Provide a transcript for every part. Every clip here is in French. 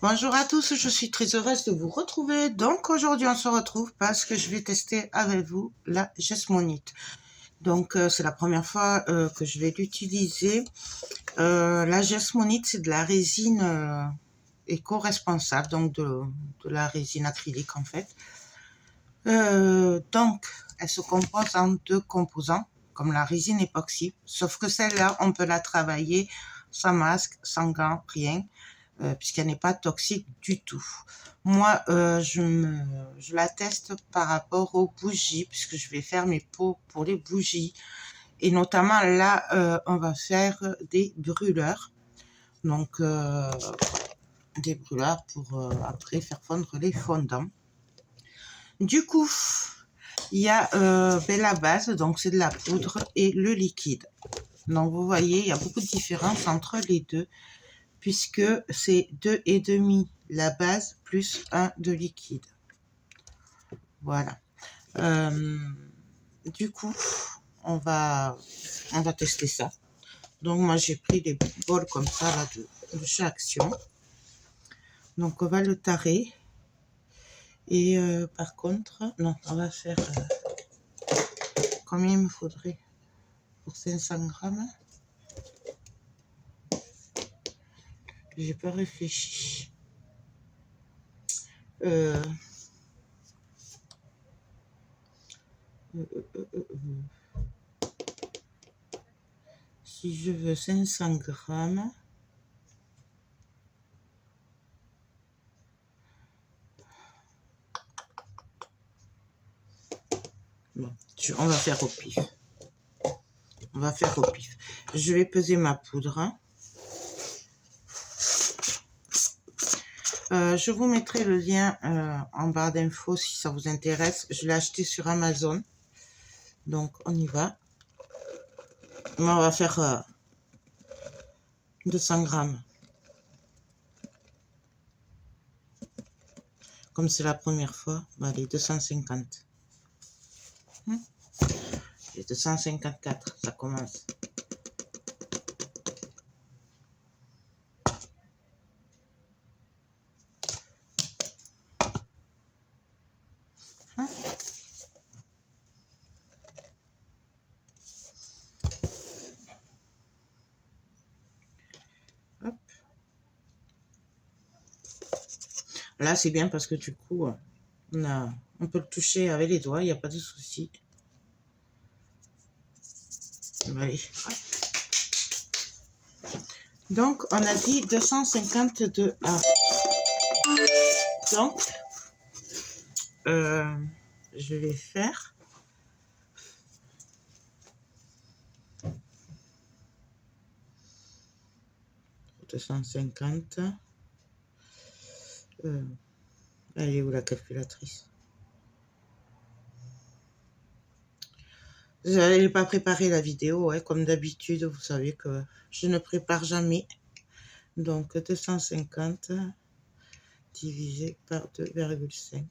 Bonjour à tous, je suis très heureuse de vous retrouver. Donc aujourd'hui on se retrouve parce que je vais tester avec vous la Jesmonite. Donc c'est la première fois que je vais l'utiliser. La Jesmonite, c'est de la résine éco-responsable, donc de la résine acrylique en fait. Donc elle se compose en deux composants comme la résine époxy, sauf que celle-là on peut la travailler sans masque, sans gants, rien. Puisqu'elle n'est pas toxique du tout. Moi, je la teste par rapport aux bougies, puisque je vais faire mes pots pour les bougies. Et notamment là, on va faire des brûleurs. Donc, des brûleurs pour après faire fondre les fondants. Du coup, il y a la base, donc c'est de la poudre et le liquide. Donc, vous voyez, il y a beaucoup de différence entre les deux, puisque c'est 2,5 la base plus 1 de liquide. Voilà. Du coup, on va tester ça. Donc moi j'ai pris des bols comme ça là, de chaque action. Donc on va le tarer. Et par contre, non, on va faire combien il me faudrait pour 500 grammes. J'ai pas réfléchi. Si je veux 500 grammes, bon, on va faire au pif. On va faire au pif. Je vais peser ma poudre. Je vous mettrai le lien en barre d'infos si ça vous intéresse. Je l'ai acheté sur Amazon. Donc, on y va. On va faire 200 grammes. Comme c'est la première fois, allez, 250. Et 254, ça commence. Hop. Là, c'est bien parce que du coup, on peut le toucher avec les doigts, il n'y a pas de souci. Allez. Donc, on a dit 252 A. Donc, je vais faire 250. Elle est où la calculatrice? Je n'avais pas préparé la vidéo, ouais, comme d'habitude, vous savez que je ne prépare jamais. Donc 250 divisé par 2,5.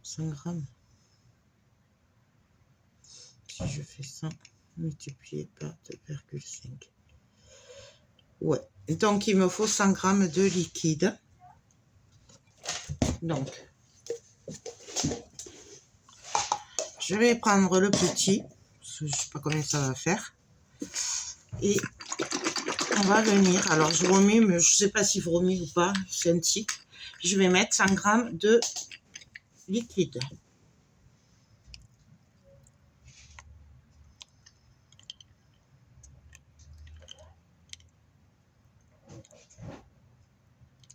100 grammes. Si je fais 100 multiplié par 2,5. Ouais, donc il me faut 100 grammes de liquide. Donc, je vais prendre le petit, parce que je ne sais pas combien ça va faire. Et on va venir, alors je remue, mais je ne sais pas si vous remuez ou pas, c'est un tic. Je vais mettre 100 grammes de liquide.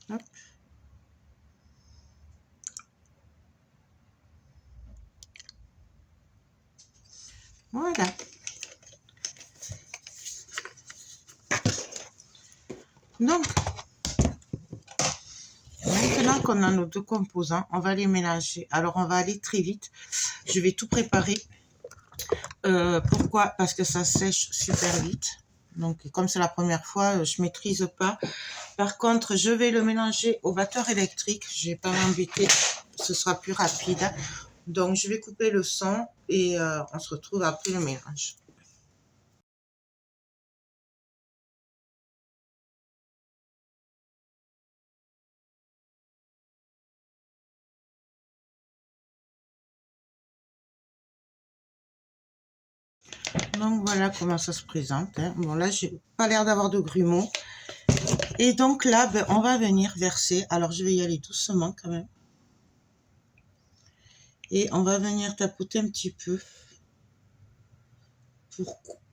Hop. Voilà. Donc, maintenant qu'on a nos deux composants, on va les mélanger. Alors, on va aller très vite. Je vais tout préparer. Pourquoi? Parce que ça sèche super vite. Donc, comme c'est la première fois, je ne maîtrise pas. Par contre, je vais le mélanger au batteur électrique. Je ne vais pas m'embêter. Ce sera plus rapide. Donc, je vais couper le son et on se retrouve après le mélange. Donc voilà comment ça se présente, hein. Bon là, j'ai pas l'air d'avoir de grumeaux. Et donc là, ben, on va venir verser. Alors je vais y aller doucement quand même. Et on va venir tapoter un petit peu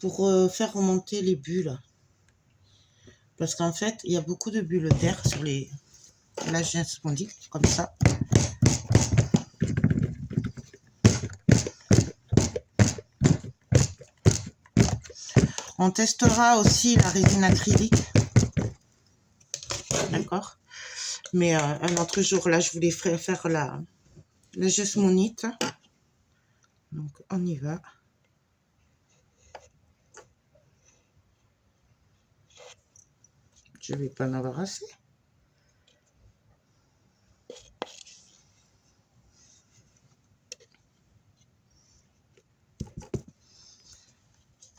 pour faire remonter les bulles. Parce qu'en fait, il y a beaucoup de bulles d'air sur les... Là, j'ai un comme ça. On testera aussi la résine acrylique. D'accord. Mais un autre jour, là, je voulais faire la jasmonite. Donc, on y va. Je vais pas en avoir assez.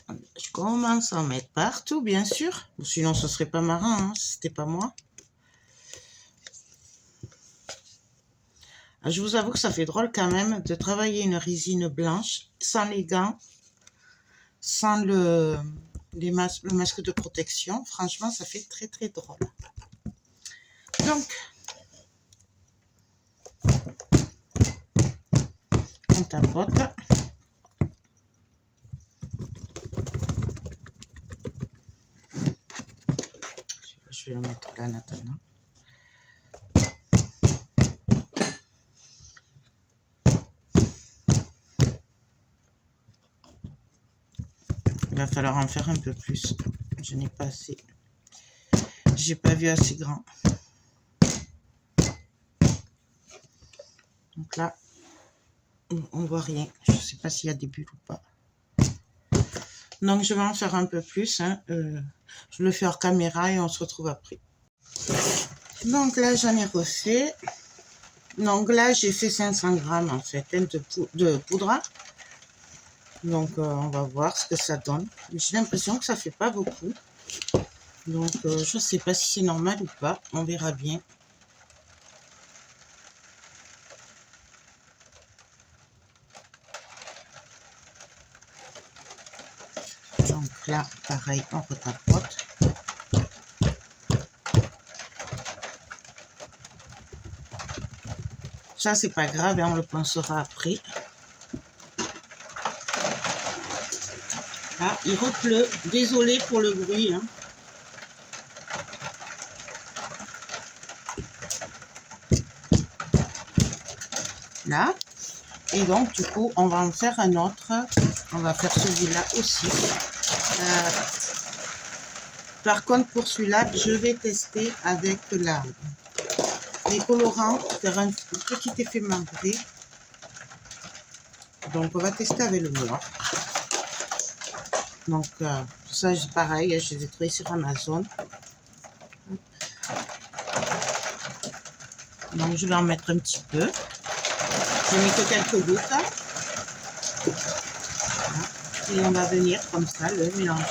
Je commence à en mettre partout, bien sûr. Sinon, ce serait pas marrant, hein, si c'était pas moi. Je vous avoue que ça fait drôle quand même de travailler une résine blanche sans les gants, sans le masque de protection. Franchement, ça fait très très drôle. Donc, on tapote. Je vais le mettre là maintenant. Il va falloir en faire un peu plus. Je n'ai pas assez. J'ai pas vu assez grand. Donc là, on voit rien. Je sais pas s'il y a des bulles ou pas. Donc je vais en faire un peu plus. Hein. Je le fais hors caméra et on se retrouve après. Donc là, j'en ai refait. Donc là, j'ai fait 500 grammes en fait de poudre. Donc on va voir ce que ça donne. J'ai l'impression que ça fait pas beaucoup. Donc je sais pas si c'est normal ou pas. On verra bien. Donc là, pareil, on retapote. Ça, c'est pas grave, hein, on le pensera après. Ah, il repleut. Désolée pour le bruit. Hein. Là. Et donc, du coup, on va en faire un autre. On va faire celui-là aussi. Par contre, pour celui-là, je vais tester avec les colorants, faire un petit effet marbré. Donc, on va tester avec le noir. Donc, ça, pareil, je les ai trouvés sur Amazon. Donc, je vais en mettre un petit peu. Je mets que quelques gouttes. Et on va venir comme ça le mélanger.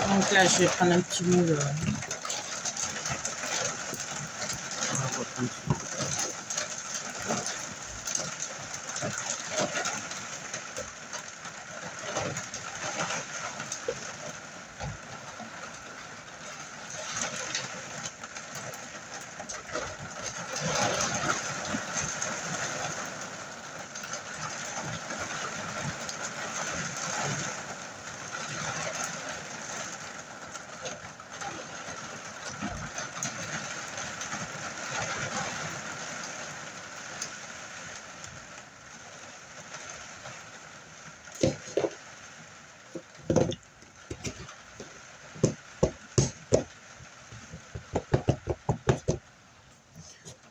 Donc là, je vais prendre un petit moule.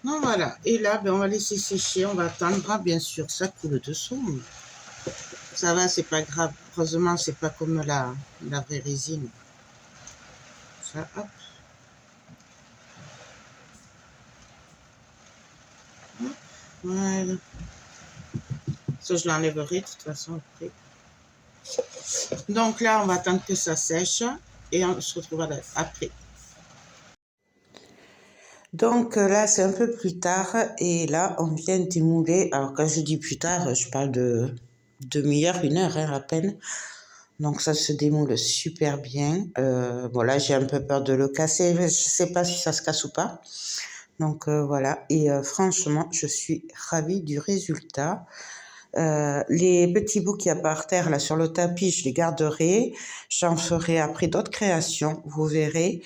Donc voilà, et là, ben, on va laisser sécher, on va attendre. Ah, bien sûr, ça coule dessous. Ça va, c'est pas grave. Heureusement, c'est pas comme la vraie résine. Ça, hop. Hop, voilà. Ça, je l'enlèverai de toute façon après. Donc là, on va attendre que ça sèche et on se retrouve après. Donc là, c'est un peu plus tard et là, on vient d'émouler. Alors quand je dis plus tard, je parle de demi-heure, 1 heure hein, à peine. Donc ça se démoule super bien. Bon là, j'ai un peu peur de le casser. Je sais pas si ça se casse ou pas. Donc voilà. Et franchement, je suis ravie du résultat. Les petits bouts qu'il y a par terre là sur le tapis, je les garderai. J'en ferai après d'autres créations, vous verrez.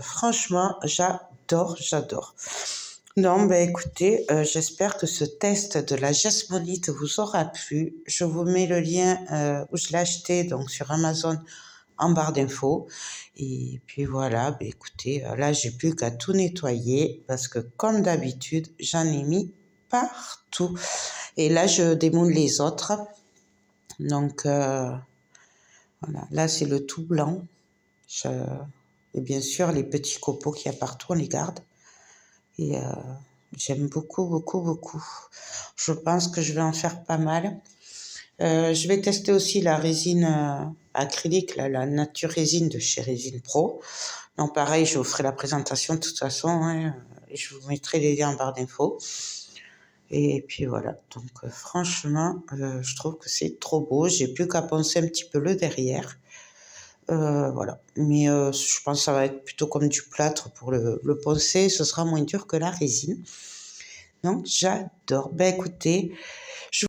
Franchement, j'adore. Non, ben écoutez, j'espère que ce test de la jasmonite vous aura plu. Je vous mets le lien où je l'ai acheté, donc sur Amazon, en barre d'infos. Et puis voilà, ben écoutez, là, j'ai plus qu'à tout nettoyer parce que comme d'habitude, j'en ai mis partout. Et là, je démoule les autres. Donc, voilà, là, c'est le tout blanc. Et bien sûr, les petits copeaux qu'il y a partout, on les garde. Et j'aime beaucoup. Je pense que je vais en faire pas mal. Je vais tester aussi la résine acrylique, la Nature Résine de chez Résine Pro. Donc pareil, je vous ferai la présentation de toute façon. Hein, et je vous mettrai les liens en barre d'infos. Et puis voilà, donc franchement, je trouve que c'est trop beau. J'ai plus qu'à poncer un petit peu le derrière. Voilà, mais je pense que ça va être plutôt comme du plâtre pour le poncer. Ce sera moins dur que la résine. Donc j'adore. Ben écoutez, je